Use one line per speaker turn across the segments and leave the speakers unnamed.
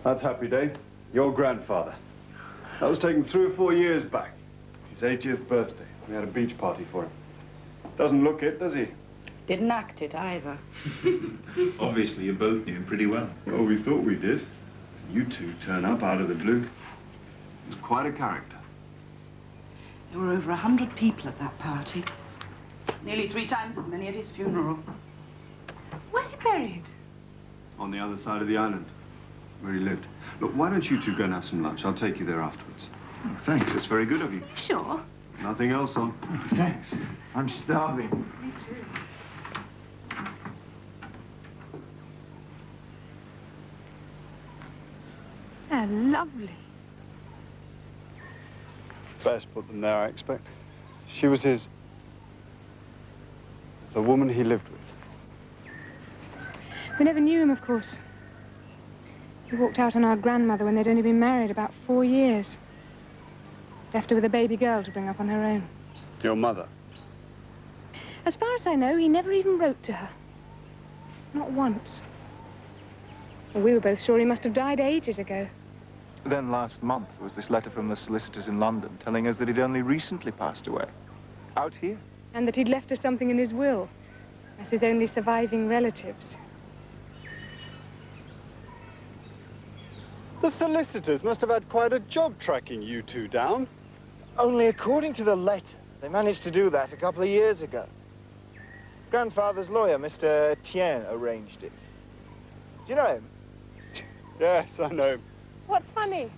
That's Happy Day, your grandfather. That was taken 3 or 4 years back. His 80th birthday. We had a beach party for him. Doesn't look it, does he?
Didn't act it either.
Obviously, you both knew him pretty well.
Well, we thought we did. You two turn up out of the blue. He's quite a character.
There were over 100 people at that party. Nearly 3 times as many at his funeral.
Where's he buried?
On the other side of the island, where he lived. Look, why don't you two go and have some lunch? I'll take you there afterwards.
Oh, thanks, that's very good of you.
Sure.
Nothing else on?
Oh, thanks. I'm starving.
Me too. They're lovely.
Best put them there, I expect. She was his... the woman he lived with.
We never knew him, of course. He walked out on our grandmother when they'd only been married about 4 years. Left her with a baby girl to bring up on her own.
Your mother?
As far as I know, he never even wrote to her. Not once. Well, we were both sure he must have died ages ago.
Then last month was this letter from the solicitors in London telling us that he'd only recently passed away. Out here.
And that he'd left us something in his will, as his only surviving relatives.
The solicitors must have had quite a job tracking you two down.
Only according to the letter, they managed to do that a couple of years ago. Grandfather's lawyer, Mr. Etienne, arranged it. Do you know him?
Yes, I know.
What's funny?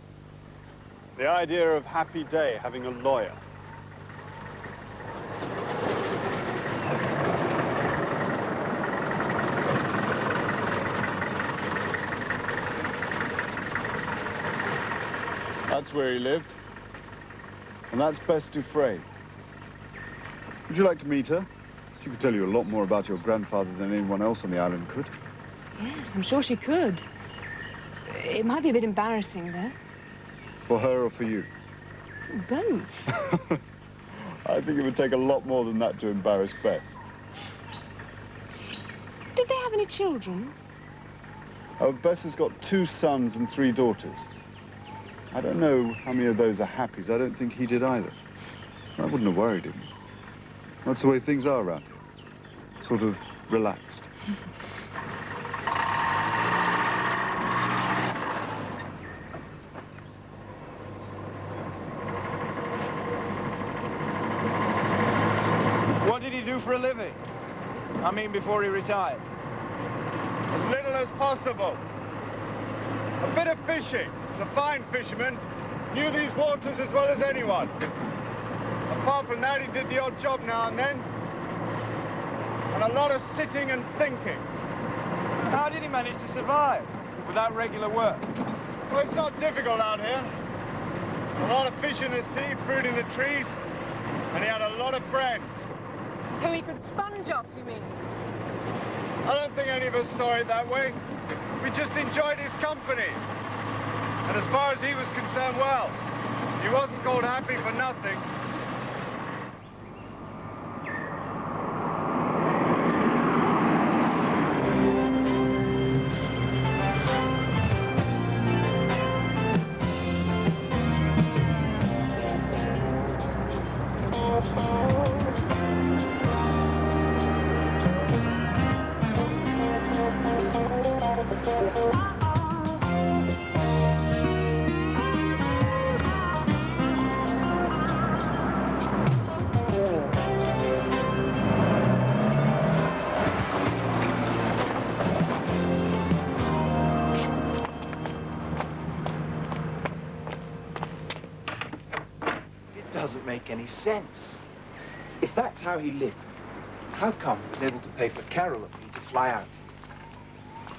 The idea of Happy Day having a lawyer. That's where he lived. And that's Bess Dufresne. Would you like to meet her? She could tell you a lot more about your grandfather than anyone else on the island could.
Yes, I'm sure she could. It might be a bit embarrassing, though.
For her or for you?
Both.
I think it would take a lot more than that to embarrass Beth.
Did they have any children?
Oh, Bess has got 2 sons and 3 daughters. I don't know how many of those are Happy's. I don't think he did either. I wouldn't have worried him. That's the way things are around here. Sort of relaxed.
What did he do for a living? I mean, before he retired.
As little as possible. A bit of fishing. He's a fine fisherman. Knew these waters as well as anyone. Apart from that, he did the odd job now and then. And a lot of sitting and thinking.
How did he manage to survive without regular work?
Well, it's not difficult out here. A lot of fish in the sea, fruit in the trees, and he had a lot of friends.
Who he could sponge off, you mean?
I don't think any of us saw it that way. We just enjoyed his company. And as far as he was concerned, well, he wasn't called Happy for nothing.
Doesn't make any sense. If that's how he lived, how come he was able to pay for Carol and me to fly out?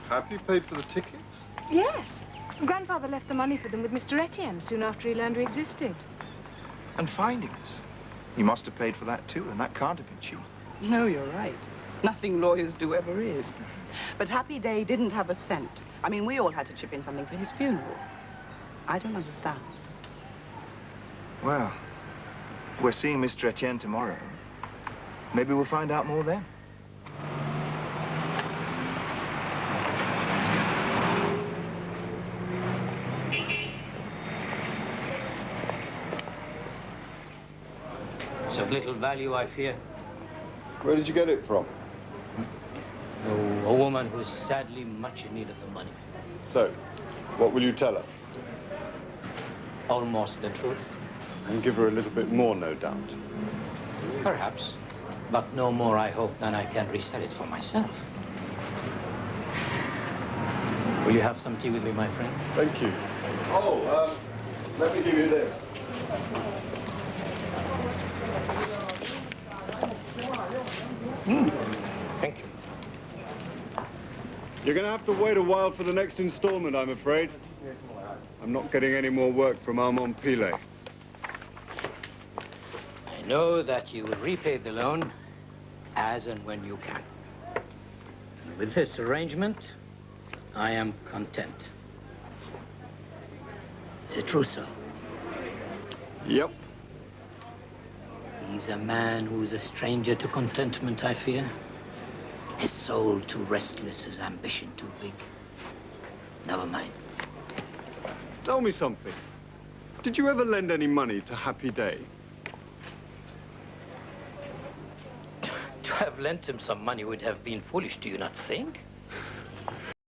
Happy paid for the tickets?
Yes. Grandfather left the money for them with Mr. Etienne soon after he learned we existed.
And finding us. He must have paid for that too, and that can't have been cheap.
No, you're right. Nothing lawyers do ever is. But Happy Day didn't have a cent. I mean, we all had to chip in something for his funeral. I don't understand.
Well, we're seeing Mr. Etienne tomorrow. Maybe we'll find out more then.
It's of little value, I fear.
Where did you get it from?
Oh, a woman who is sadly much in need of the money.
So, what will you tell her?
Almost the truth.
And give her a little bit more, no doubt.
Perhaps. But no more, I hope, than I can resell it for myself. Will you have some tea with me, my friend?
Thank you. Oh, let me give you this.
Thank you.
You're going to have to wait a while for the next installment, I'm afraid. I'm not getting any more work from Armand Pilet.
I know that you will repay the loan as and when you can. And with this arrangement, I am content. Is it true, sir?
Yep.
He's a man who's a stranger to contentment, I fear. His soul too restless, his ambition too big. Never mind.
Tell me something. Did you ever lend any money to Happy Day?
To have lent him some money would have been foolish, do you not think?